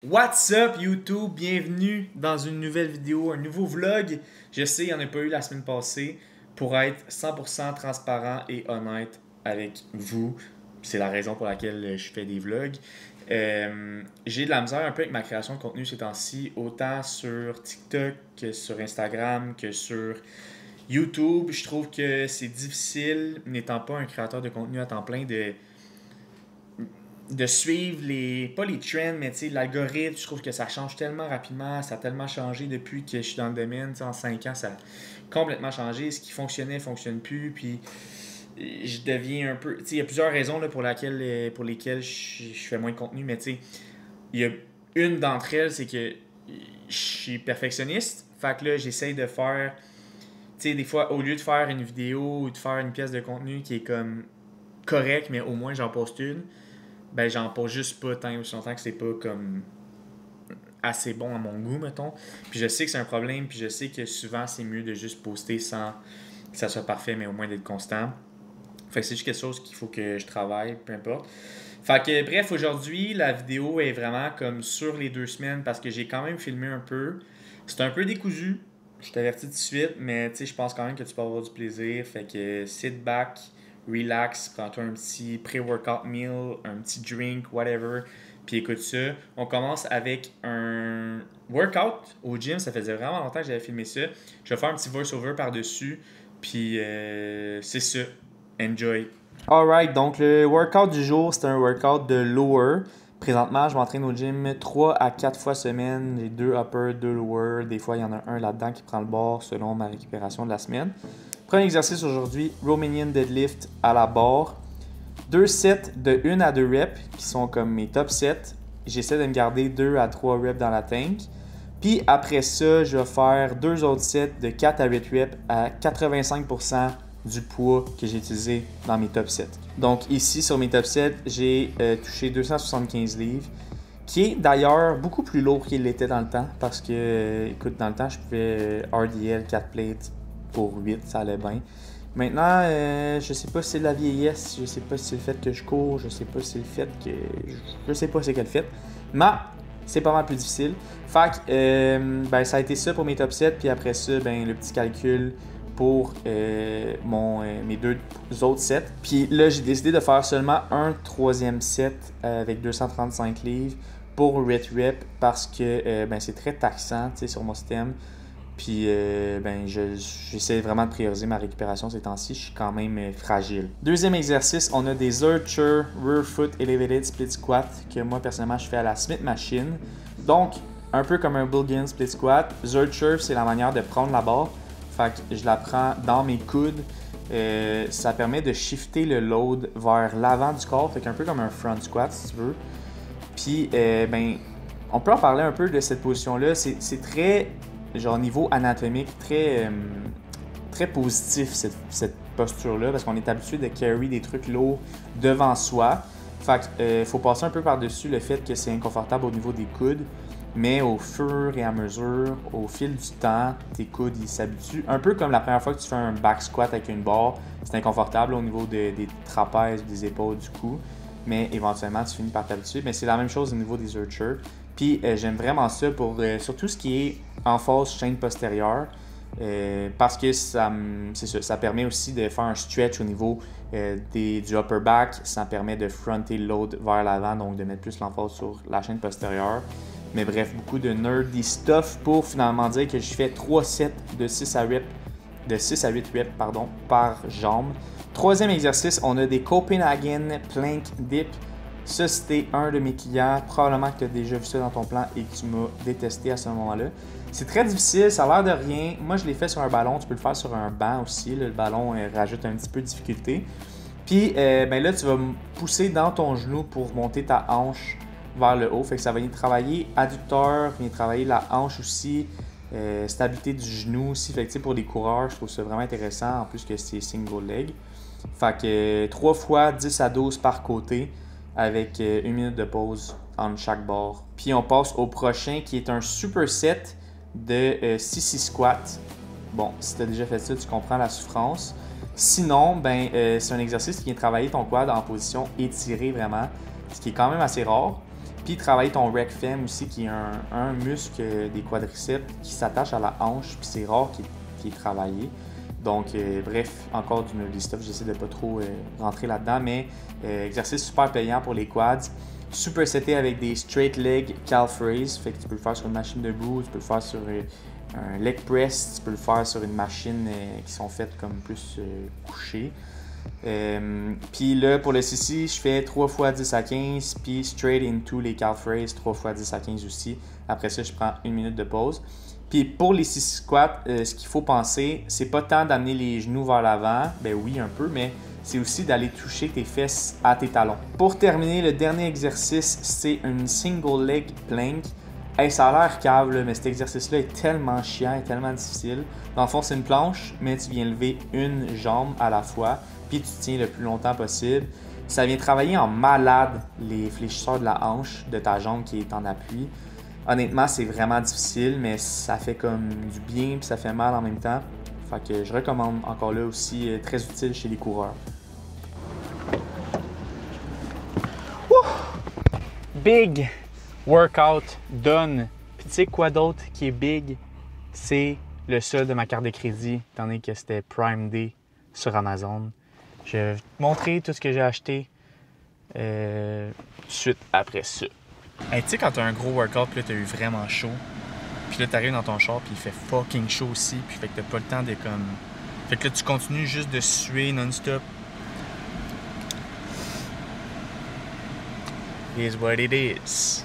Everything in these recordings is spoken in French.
What's up YouTube? Bienvenue dans une nouvelle vidéo, un nouveau vlog. Je sais, il n'y en a pas eu la semaine passée. Pour être 100% transparent et honnête avec vous, c'est la raison pour laquelle je fais des vlogs. J'ai de la misère un peu avec ma création de contenu ces temps-ci, autant sur TikTok que sur Instagram que sur YouTube. Je trouve que c'est difficile, n'étant pas un créateur de contenu à temps plein, de suivre pas les trends, mais l'algorithme. Je trouve que ça change tellement rapidement, ça a tellement changé depuis que je suis dans le domaine. En 5 ans, ça a complètement changé. Ce qui fonctionnait ne fonctionne plus, puis je deviens un peu... Il y a plusieurs raisons là, pour lesquelles je fais moins de contenu, mais il y a une d'entre elles, c'est que je suis perfectionniste. Fait que là, j'essaye de faire... des fois, au lieu de faire une vidéo ou de faire une pièce de contenu qui est comme correcte, mais au moins j'en poste une, ben j'en poste juste pas tant aussi longtemps que c'est pas comme assez bon à mon goût, mettons. Puis je sais que c'est un problème, puis je sais que souvent c'est mieux de juste poster sans que ça soit parfait, mais au moins d'être constant. Fait que c'est juste quelque chose qu'il faut que je travaille, peu importe. Fait que bref, aujourd'hui, la vidéo est vraiment comme sur les 2 semaines parce que j'ai quand même filmé un peu. C'est un peu décousu, je t'avertis tout de suite, mais je pense quand même que tu peux avoir du plaisir. Fait que sit back, relax, prends-toi un petit pré-workout meal, un petit drink, whatever, puis écoute ça. On commence avec un workout au gym. Ça faisait vraiment longtemps que j'avais filmé ça. Je vais faire un petit voice-over par-dessus, puis c'est ça. Enjoy. Alright, donc le workout du jour, c'est un workout de lower. Présentement, je m'entraîne au gym 3 à 4 fois semaine, les 2 upper, 2 lower. Des fois, il y en a un là-dedans qui prend le bord selon ma récupération de la semaine. Premier exercice aujourd'hui, Romanian deadlift à la barre. 2 sets de 1 à 2 reps qui sont comme mes top sets. J'essaie de me garder 2 à 3 reps dans la tank. Puis après ça, je vais faire 2 autres sets de 4 à 8 reps à 85% du poids que j'ai utilisé dans mes top sets. Donc ici, sur mes top sets, j'ai touché 275 livres, qui est d'ailleurs beaucoup plus lourd qu'il l'était dans le temps, parce que, écoute, dans le temps, je pouvais RDL 4 plates pour 8, ça allait bien. Maintenant, je sais pas si c'est la vieillesse, je sais pas si c'est le fait que je cours, je sais pas si c'est le fait que... Je sais pas c'est quel fait, mais c'est pas mal plus difficile. Fait que, ça a été ça pour mes top sets, puis après ça, le petit calcul pour mes 2 autres sets. Puis là, j'ai décidé de faire seulement un 3e set avec 235 livres pour 8 reps parce que c'est très taxant sur mon système. Puis j'essaie vraiment de prioriser ma récupération ces temps-ci. Je suis quand même fragile. Deuxième exercice, on a des Zercher Rear Foot Elevated Split Squat que moi personnellement je fais à la Smith Machine. Donc, un peu comme un Bulgarian Split Squat. Zercher, c'est la manière de prendre la barre. Fait que je la prends dans mes coudes. Ça permet de shifter le load vers l'avant du corps. Fait qu'un peu comme un front squat si tu veux. Puis, on peut en parler un peu de cette position-là. C'est très, niveau anatomique, très positif cette posture-là. Parce qu'on est habitué de carry des trucs lourds devant soi. Fait que faut passer un peu par-dessus le fait que c'est inconfortable au niveau des coudes. Mais au fur et à mesure, au fil du temps, tes coudes ils s'habituent. Un peu comme la première fois que tu fais un back squat avec une barre, c'est inconfortable au niveau des trapèzes, des épaules, du cou. Mais éventuellement, tu finis par t'habituer. Mais c'est la même chose au niveau des Zercher. Puis j'aime vraiment ça pour surtout ce qui est en force chaîne postérieure. Parce que ça permet aussi de faire un stretch au niveau du upper back. Ça permet de fronter le load vers l'avant, donc de mettre plus l'emphase sur la chaîne postérieure. Mais bref, beaucoup de nerdy stuff pour finalement dire que je fais 3 sets de 6 à 8 reps par jambe. Troisième exercice, on a des Copenhagen Plank Dip. Ça, c'était un de mes clients. Probablement que tu as déjà vu ça dans ton plan et que tu m'as détesté à ce moment-là. C'est très difficile, ça a l'air de rien. Moi, je l'ai fait sur un ballon. Tu peux le faire sur un banc aussi. Là, le ballon rajoute un petit peu de difficulté. Puis là, tu vas pousser dans ton genou pour monter ta hanche vers le haut. Fait que ça va venir travailler adducteur, venir travailler la hanche aussi, stabilité du genou aussi. Fait que pour les coureurs, je trouve ça vraiment intéressant en plus que c'est single leg. Fait que 3 fois 10 à 12 par côté avec 1 minute de pause entre chaque barre. Puis on passe au prochain qui est un superset de CC squat. Bon, si tu as déjà fait ça, tu comprends la souffrance. Sinon, c'est un exercice qui vient travailler ton quad en position étirée vraiment, ce qui est quand même assez rare. Puis travailler ton rec fem aussi, qui est un muscle des quadriceps qui s'attache à la hanche, puis c'est rare qu'il est travaillé. Donc, bref, encore du stuff, j'essaie de pas trop rentrer là-dedans, mais exercice super payant pour les quads. Super seté avec des straight leg calf raise, fait que tu peux le faire sur une machine debout, tu peux le faire sur un leg press, tu peux le faire sur une machine qui sont faites comme plus couchées. Puis là, pour le CC, je fais 3 x 10 à 15, puis straight into les calf raise, 3 x 10 à 15 aussi. Après ça, je prends 1 minute de pause. Puis pour les CC squats, ce qu'il faut penser, c'est pas tant d'amener les genoux vers l'avant, ben oui un peu, mais c'est aussi d'aller toucher tes fesses à tes talons. Pour terminer, le dernier exercice, c'est une single leg plank. Hey, ça a l'air cave, là, mais cet exercice-là est tellement chiant et tellement difficile. Dans le fond, c'est une planche, mais tu viens lever une jambe à la fois, puis tu tiens le plus longtemps possible. Ça vient travailler en malade les fléchisseurs de la hanche de ta jambe qui est en appui. Honnêtement, c'est vraiment difficile, mais ça fait comme du bien puis ça fait mal en même temps. Fait que je recommande encore là aussi, très utile chez les coureurs. Big workout done. Puis tu sais quoi d'autre qui est big? C'est le solde de ma carte de crédit, étant donné que c'était Prime Day sur Amazon. Je vais te montrer tout ce que j'ai acheté tout de suite après ça. Hey, tu sais, quand t'as un gros workout, puis là, t'as eu vraiment chaud, puis là, t'arrives dans ton char, puis il fait fucking chaud aussi, puis fait que t'as pas le temps de comme. Fait que là, tu continues juste de suer non-stop. It is what it is.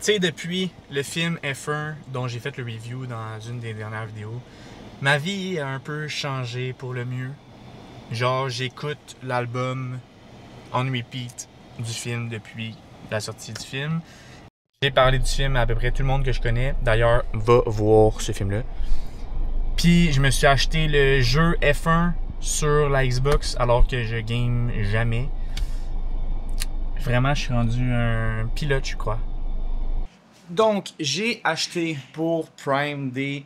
Tu sais, depuis le film F1 dont j'ai fait le review dans une des dernières vidéos, ma vie a un peu changé pour le mieux. Genre, j'écoute l'album on repeat du film depuis la sortie du film. J'ai parlé du film à peu près tout le monde que je connais. D'ailleurs, va voir ce film-là. Puis, je me suis acheté le jeu F1 sur la Xbox alors que je game jamais. Vraiment, je suis rendu un pilote, je crois. Donc, j'ai acheté pour Prime Day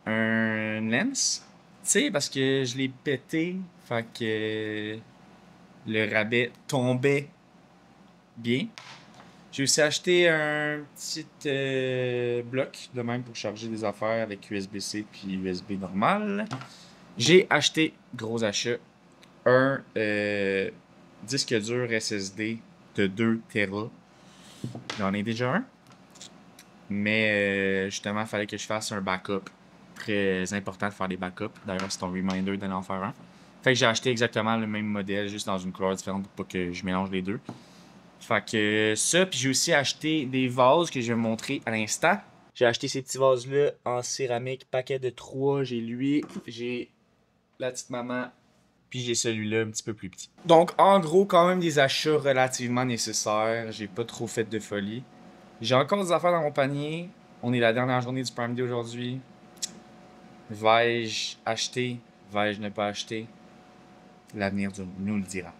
un lens. Tu sais, parce que je l'ai pété. Fait que le rabais tombait bien. J'ai aussi acheté un petit bloc de même pour charger des affaires avec USB-C puis USB normal. J'ai acheté, gros achat, un disque dur SSD de 2 Tera. J'en ai déjà un. Mais justement, il fallait que je fasse un backup. Très important de faire des backups. D'ailleurs, c'est ton reminder d'aller en faire un. Fait que j'ai acheté exactement le même modèle, juste dans une couleur différente pour pas que je mélange les deux. Fait que ça, puis j'ai aussi acheté des vases que je vais vous montrer à l'instant. J'ai acheté ces petits vases-là en céramique, paquet de 3. J'ai lui, j'ai la petite maman, puis j'ai celui-là un petit peu plus petit. Donc, en gros, quand même des achats relativement nécessaires. J'ai pas trop fait de folie. J'ai encore des affaires dans mon panier. On est la dernière journée du Prime Day aujourd'hui. Vais-je acheter? Vais-je ne pas acheter? L'avenir nous le dira.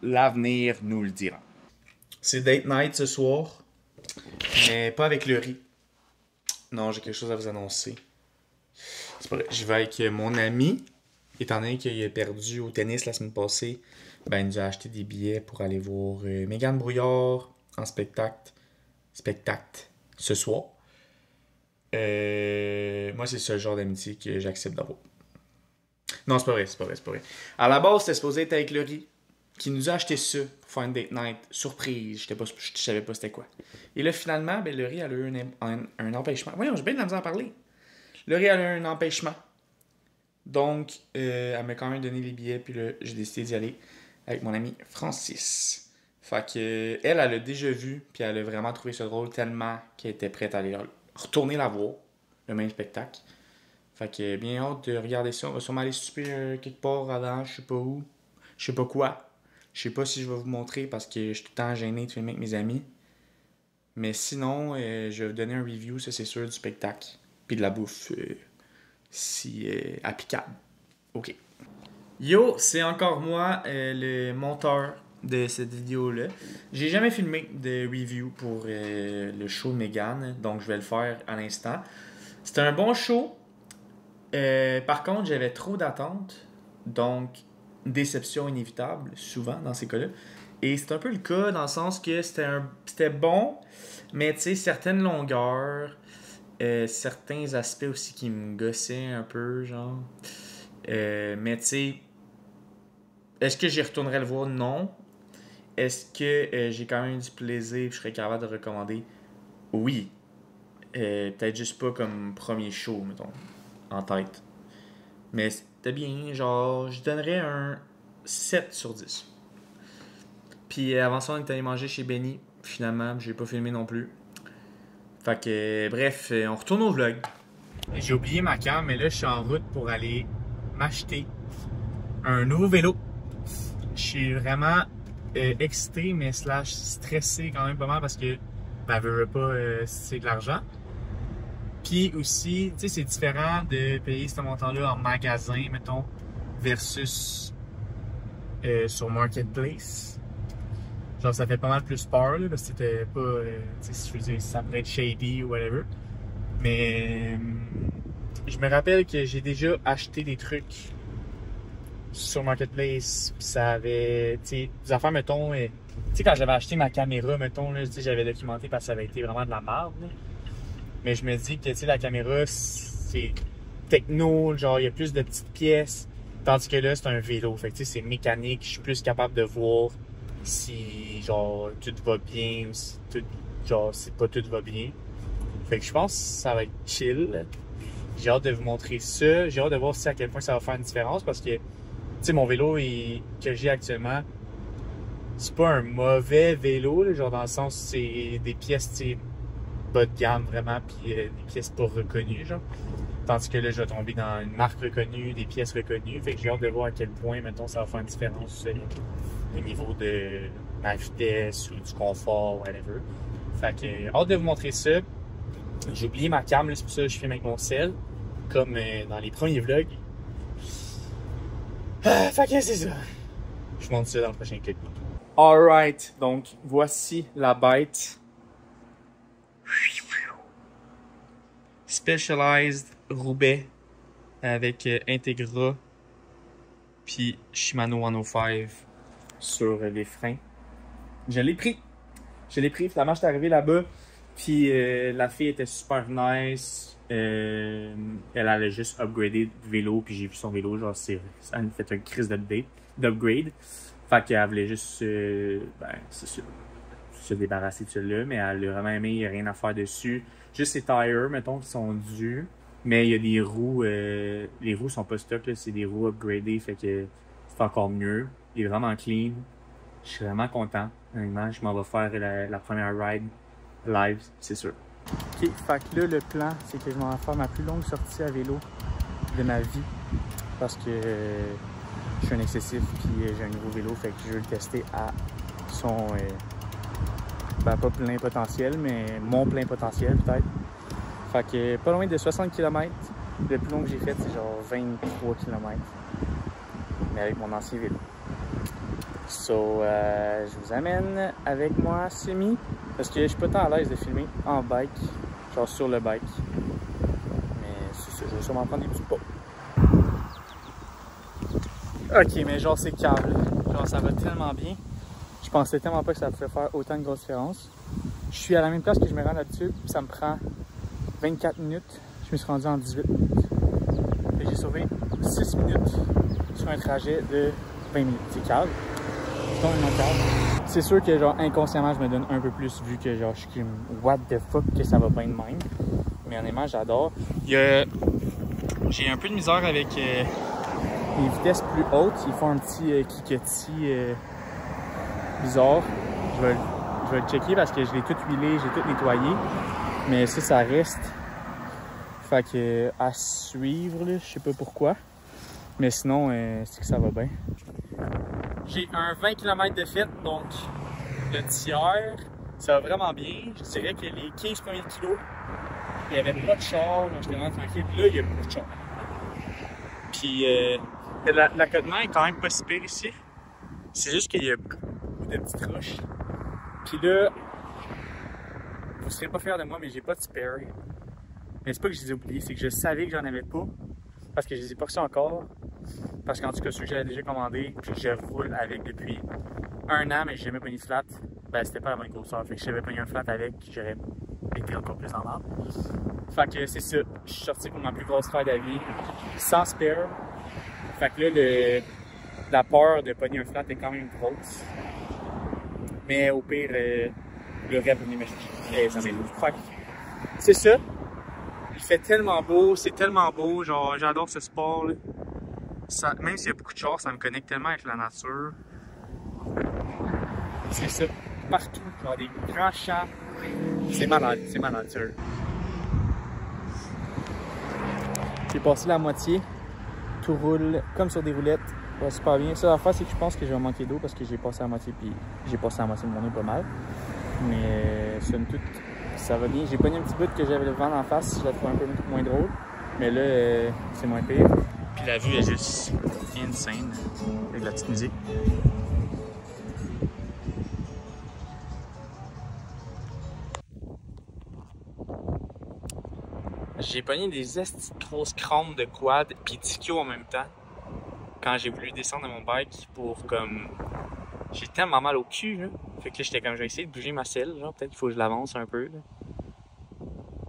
L'avenir nous le dira. C'est date night ce soir, mais pas avec le riz. Non, j'ai quelque chose à vous annoncer. C'est pas vrai. Je vais avec mon ami, étant donné qu'il a perdu au tennis la semaine passée. Ben, il nous a acheté des billets pour aller voir Mégane Brouillard en spectacle ce soir. Moi, c'est ce genre d'amitié que j'accepte d'avoir. Non, c'est pas vrai. À la base, c'était supposé être avec le riz, qui nous a acheté ça pour faire une date night. Surprise, je savais pas c'était quoi. Et là, finalement, ben, le riz elle a eu un empêchement. Voyons, j'ai bien de la misère à parler. Le riz elle a eu un empêchement. Donc, elle m'a quand même donné les billets, puis là, j'ai décidé d'y aller avec mon ami Francis. Fait que, elle a déjà vu, puis elle a vraiment trouvé ça drôle tellement qu'elle était prête à aller retourner la voir, le même spectacle. Fait que, bien hâte de regarder ça. On va sûrement aller souper quelque part avant, je sais pas où, je sais pas quoi. Je sais pas si je vais vous montrer parce que je suis tout le temps gêné de filmer avec mes amis. Mais sinon, je vais vous donner un review, ça c'est sûr, du spectacle. Puis de la bouffe, si applicable. Ok. Yo, c'est encore moi, le monteur de cette vidéo-là. J'ai jamais filmé de review pour le show Mégane, donc je vais le faire à l'instant. C'était un bon show. Par contre, j'avais trop d'attentes, donc déception inévitable, souvent, dans ces cas-là. Et c'est un peu le cas dans le sens que c'était bon, mais tu sais, certaines longueurs, certains aspects aussi qui me gossaient un peu, genre. Mais tu sais, est-ce que j'y retournerais le voir? Non. Est-ce que j'ai quand même eu du plaisir et je serais capable de recommander? Oui. Peut-être juste pas comme premier show, mettons, en tête. Mais c'était bien, genre, je donnerais un 7 sur 10. Puis avant ça, on est allé manger chez Benny. Finalement, j'ai pas filmé non plus. Fait que, bref, on retourne au vlog. J'ai oublié ma cam, mais là, je suis en route pour aller m'acheter un nouveau vélo. Je suis vraiment excité, mais slash stressé quand même pas mal parce que, ben, veux pas, c'est de l'argent. Puis aussi, tu sais, c'est différent de payer ce montant-là en magasin, mettons, versus sur Marketplace. Genre, ça fait pas mal plus peur, là, parce que c'était pas, tu sais, si je veux dire, ça pourrait être shady ou whatever. Mais je me rappelle que j'ai déjà acheté des trucs sur Marketplace, pis ça avait, tu sais, des affaires, mettons, tu sais, quand j'avais acheté ma caméra, mettons, là, tu sais, j'avais documenté parce que ça avait été vraiment de la merde, là. Mais je me dis que, tu sais, la caméra, c'est techno, genre, il y a plus de petites pièces, tandis que là, c'est un vélo. Fait que, tu sais, c'est mécanique, je suis plus capable de voir si, genre, tout va bien ou si tout, genre, si pas tout va bien. Fait que je pense que ça va être chill. J'ai hâte de vous montrer ça. J'ai hâte de voir aussi à quel point ça va faire une différence parce que, tu sais, mon vélo que j'ai actuellement, c'est pas un mauvais vélo, là, genre dans le sens c'est des pièces, tu sais, bas de gamme vraiment, puis des pièces pas reconnues, genre. Tandis que là, je vais tomber dans une marque reconnue, des pièces reconnues. Fait que j'ai hâte de voir à quel point, mettons, ça va faire une différence au niveau de ma vitesse ou du confort, whatever. Fait que hâte de vous montrer ça. J'ai oublié ma cam, c'est pour ça que je filme avec mon cell, comme dans les premiers vlogs. Fait que c'est ça. Je vous montre ça dans le prochain clip. Alright, donc voici la bête. Specialized Roubaix avec Integra puis Shimano 105 sur les freins. Je l'ai pris. Finalement, j'étais arrivé là-bas. Puis la fille était super nice. Elle allait juste upgrader le vélo. Puis j'ai vu son vélo. Genre, ça a fait un crise d'upgrade. Fait qu'elle voulait juste se débarrasser de celui-là. Mais elle a vraiment aimé. Il n'y a rien à faire dessus. Juste ses tires, mettons, qui sont dus. Mais il y a des roues. Les roues sont pas stock. C'est des roues upgradées. Fait que c'est encore mieux. Il est vraiment clean. Je suis vraiment content. Honnêtement, je m'en vais faire la première ride live, c'est sûr. Ok, fait que là, le plan, c'est que je m'en vais faire ma plus longue sortie à vélo de ma vie. Parce que je suis un excessif, puis j'ai un nouveau vélo, fait que je veux le tester à son, pas plein potentiel, mais mon plein potentiel peut-être. Fait que pas loin de 60 km. Le plus long que j'ai fait, c'est genre 23 km. Mais avec mon ancien vélo. So, je vous amène avec moi semi parce que je suis pas tant à l'aise de filmer en bike, genre sur le bike. Mais c'est ça, je vais sûrement prendre des petits pas. Ok, mais genre c'est câble. Genre ça va tellement bien. Je pensais tellement pas que ça pouvait faire autant de grosse différence. Je suis à la même place que je me rends là-dessus, puis ça me prend 24 minutes. Je me suis rendu en 18 minutes. Et j'ai sauvé 6 minutes sur un trajet de 20 minutes. C'est câble. C'est sûr que genre inconsciemment je me donne un peu plus vu que genre je suis what the fuck que ça va bien de même. Mais honnêtement j'adore. J'ai un peu de misère avec les vitesses plus hautes. Ils font un petit cliquetis bizarre. Je vais le checker parce que je l'ai tout huilé, j'ai tout nettoyé. Mais ça reste. Fait que à suivre là, je sais pas pourquoi. Mais sinon c'est que ça va bien. J'ai un 20 km de fait, donc le tiers, ça va vraiment bien. Je dirais que les 15 premiers kilos, il n'y avait pas de char, donc j'étais vraiment tranquille. Là, il y a beaucoup de char. Puis l'accotement est quand même pas si pire ici. C'est juste qu'il y a beaucoup de petites roches. Puis là, vous serez pas fiers de moi, mais j'ai pas de spare. Mais c'est pas que je les ai oubliés, c'est que je savais que j'en avais pas, parce que je les ai pas reçus encore. Parce qu'en tout cas, ceux que j'avais déjà commandé, puis que je roule avec depuis 1 an, mais j'ai jamais pogné de flat, ben c'était pas la bonne grosseur. Fait que si j'avais pogné un flat avec, j'aurais été encore plus en marde. Fait que c'est ça. Je suis sorti pour ma plus grosse faille de la vie, sans spare. Fait que là, la peur de pogner un flat est quand même grosse. Mais au pire, le rêve venir me chercher. Fait que c'est ça. Il fait tellement beau, c'est tellement beau. Genre, j'adore ce sport, là. Ça, même s'il y a beaucoup de chars, ça me connecte tellement avec la nature. C'est ça. Partout, genre des grands champs. C'est malade, sérieux. J'ai passé la moitié. Tout roule comme sur des roulettes. Ça va super bien. Ça, la fois, c'est que je pense que je vais manquer d'eau parce que j'ai passé la moitié, puis j'ai passé la moitié de mon eau pas mal. Mais somme toute, ça va bien. J'ai pogné un petit bout que j'avais le vent en face, je la trouve un peu moins drôle. Mais là, c'est moins pire. Puis la vue est juste insane avec la petite musique. J'ai pogné des grosses crampes de quad puis d'ischio en même temps. Quand j'ai voulu descendre de mon bike pour comme... J'ai tellement mal au cul, là. Fait que là, j'étais comme, je vais essayer de bouger ma selle, genre, peut-être qu'il faut que je l'avance un peu, là.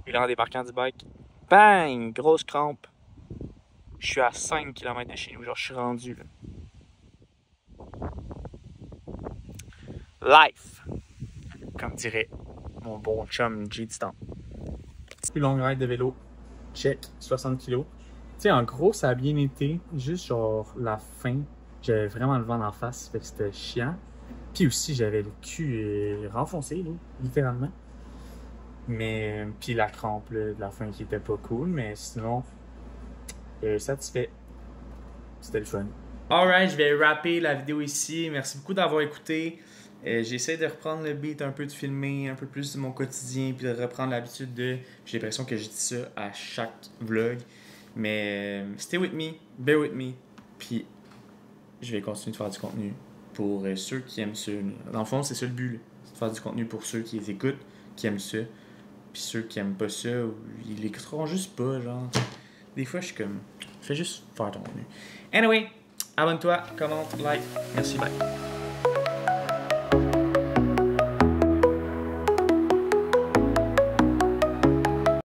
Et là, en débarquant du bike, bang! Grosse crampe. Je suis à 5 km de chez nous, genre, je suis rendu, là. Life! Comme dirait mon bon chum J. Distant. Plus longue ride de vélo. Check, 60 kg. Tu sais, en gros, ça a bien été. Juste genre la fin, j'avais vraiment le vent en face, fait que c'était chiant. Puis aussi, j'avais le cul renfoncé, là, littéralement. Mais, puis la crampe là, de la fin qui était pas cool, mais sinon, satisfait. C'était le fun. Alright, je vais rapper la vidéo ici. Merci beaucoup d'avoir écouté. J'essaie de reprendre le beat un peu, de filmer un peu plus de mon quotidien, puis de reprendre l'habitude de... J'ai l'impression que je dis ça à chaque vlog. Mais stay with me, bear with me. Puis je vais continuer de faire du contenu pour ceux qui aiment ça. Dans le fond, c'est ça le but, là. C'est de faire du contenu pour ceux qui les écoutent, qui aiment ça. Puis ceux qui aiment pas ça, ils l'écouteront juste pas, genre. Des fois, je suis comme... Fais juste faire ton contenu. Anyway, abonne-toi, commente, like. Merci, bye.